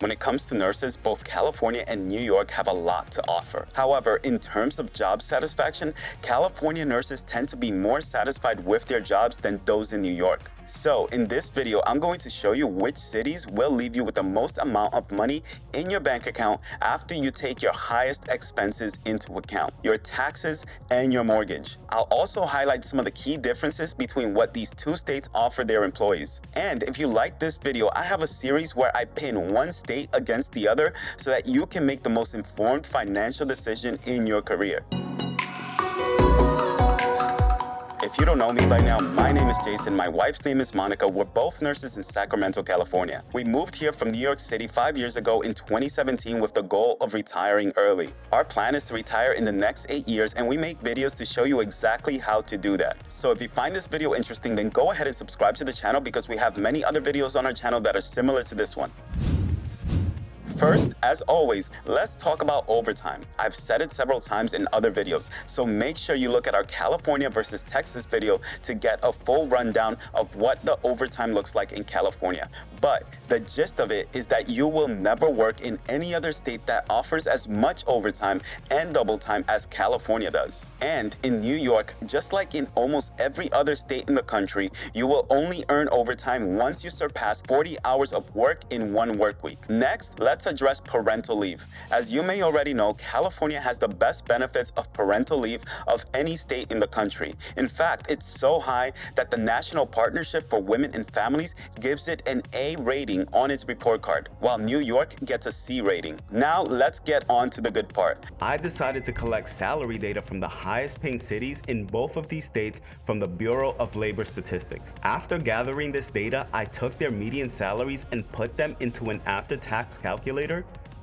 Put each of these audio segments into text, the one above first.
When it comes to nurses, both California and New York have a lot to offer. However, in terms of job satisfaction, California nurses tend to be more satisfied with their jobs than those in New York. So, in this video, I'm going to show you which cities will leave you with the most amount of money in your bank account after you take your highest expenses into account, your taxes and your mortgage. I'll also highlight some of the key differences between what these two states offer their employees. And if you like this video, I have a series where I pin one state against the other so that you can make the most informed financial decision in your career. If you don't know me by now, my name is Jason, my wife's name is Monica. We're both nurses in Sacramento, California. We moved here from New York City 5 years ago in 2017 with the goal of retiring early. Our plan is to retire in the next 8 years, and we make videos to show you exactly how to do that. So if you find this video interesting, then go ahead and subscribe to the channel because we have many other videos on our channel that are similar to this one. First, as always, let's talk about overtime. I've said it several times in other videos, so make sure you look at our California versus Texas video to get a full rundown of what the overtime looks like in California. But the gist of it is that you will never work in any other state that offers as much overtime and double time as California does. And in New York, just like in almost every other state in the country, you will only earn overtime once you surpass 40 hours of work in one work week. Next, let's address parental leave. As you may already know, California has the best benefits of parental leave of any state in the country. In fact, it's so high that the National Partnership for Women and Families gives it an A rating on its report card, while New York gets a C rating. Now let's get on to the good part. I decided to collect salary data from the highest paying cities in both of these states from the Bureau of Labor Statistics. After gathering this data, I took their median salaries and put them into an after-tax calculator.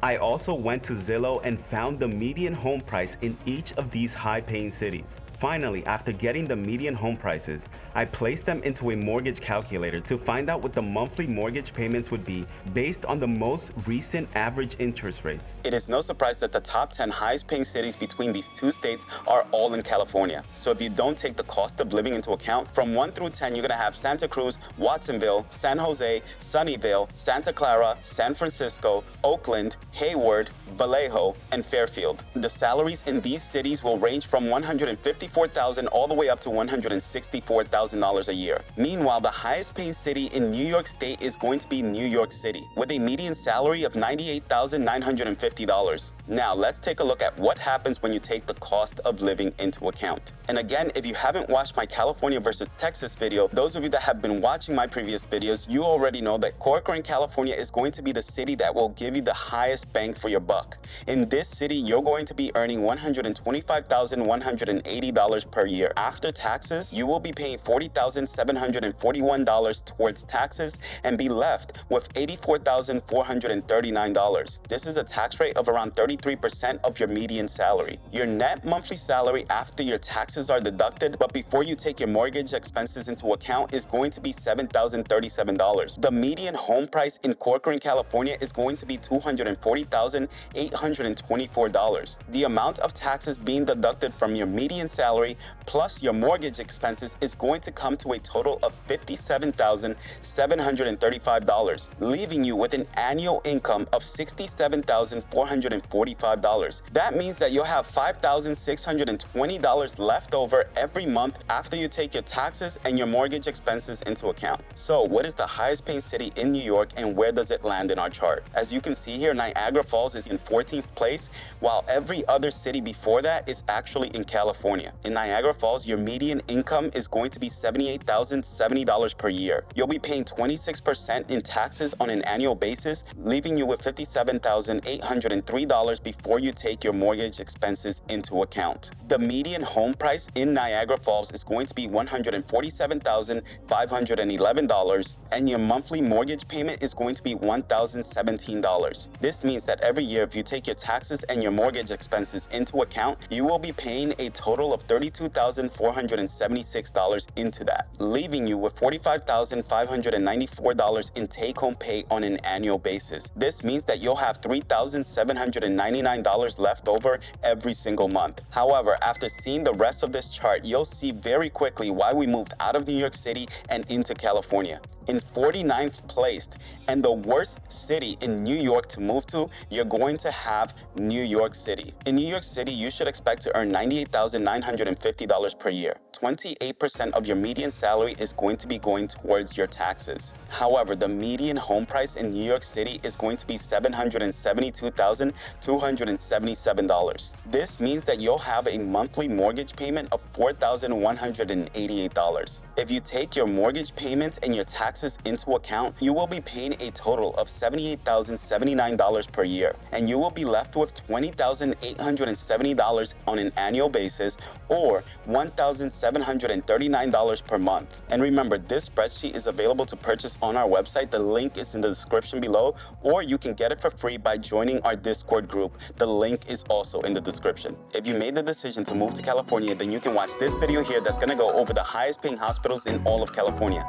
I also went to Zillow and found the median home price in each of these high-paying cities. Finally, after getting the median home prices, I placed them into a mortgage calculator to find out what the monthly mortgage payments would be based on the most recent average interest rates. It is no surprise that the top 10 highest paying cities between these two states are all in California. So if you don't take the cost of living into account, from 1 through 10, you're gonna have Santa Cruz, Watsonville, San Jose, Sunnyvale, Santa Clara, San Francisco, Oakland, Hayward, Vallejo, and Fairfield. The salaries in these cities will range from $154,000 all the way up to $164,000 a year. Meanwhile, the highest paying city in New York State is going to be New York City, with a median salary of $98,950. Now, let's take a look at what happens when you take the cost of living into account. And again, if you haven't watched my California versus Texas video, those of you that have been watching my previous videos, you already know that Corcoran, California is going to be the city that will give you the highest bang for your buck. In this city, you're going to be earning $125,180 per year. After taxes, you will be paying $40,741 towards taxes and be left with $84,439. This is a tax rate of around 33% of your median salary. Your net monthly salary after your taxes are deducted, but before you take your mortgage expenses into account, is going to be $7,037. The median home price in Corcoran, California is going to be $240,824. The amount of taxes being deducted from your median salary plus your mortgage expenses is going to come to a total of $57,735, leaving you with an annual income of $67,445. That means that you'll have $5,620 left over every month after you take your taxes and your mortgage expenses into account. So what is the highest paying city in New York and where does it land in our chart? As you can see here, Niagara Falls is in 14th place, while every other city before that is actually in California. In Niagara Falls, your median income is going to be $78,070 per year. You'll be paying 26% in taxes on an annual basis, leaving you with $57,803 before you take your mortgage expenses into account. The median home price in Niagara Falls is going to be $147,511, and your monthly mortgage payment is going to be $1,017. This means that every year, if you take your taxes and your mortgage expenses into account, you will be paying a total of $32,476 into that, leaving you with $45,594 in take-home pay on an annual basis. This means that you'll have $3,799 left over every single month. However, after seeing the rest of this chart, you'll see very quickly why we moved out of New York City and into California. In 49th place, and the worst city in New York to move to, you're going to have New York City. In New York City, you should expect to earn $98,950 per year. 28% of your median salary is going to be going towards your taxes. However, the median home price in New York City is going to be $772,277. This means that you'll have a monthly mortgage payment of $4,188. If you take your mortgage payments and your taxes into account, you will be paying a total of $78,079 per year, and you will be left with $20,870 on an annual basis, or $1,739 per month. And remember, this spreadsheet is available to purchase on our website. The link is in the description below, or you can get it for free by joining our Discord group. The link is also in the description. If you made the decision to move to California, then you can watch this video here that's gonna go over the highest paying hospitals in all of California.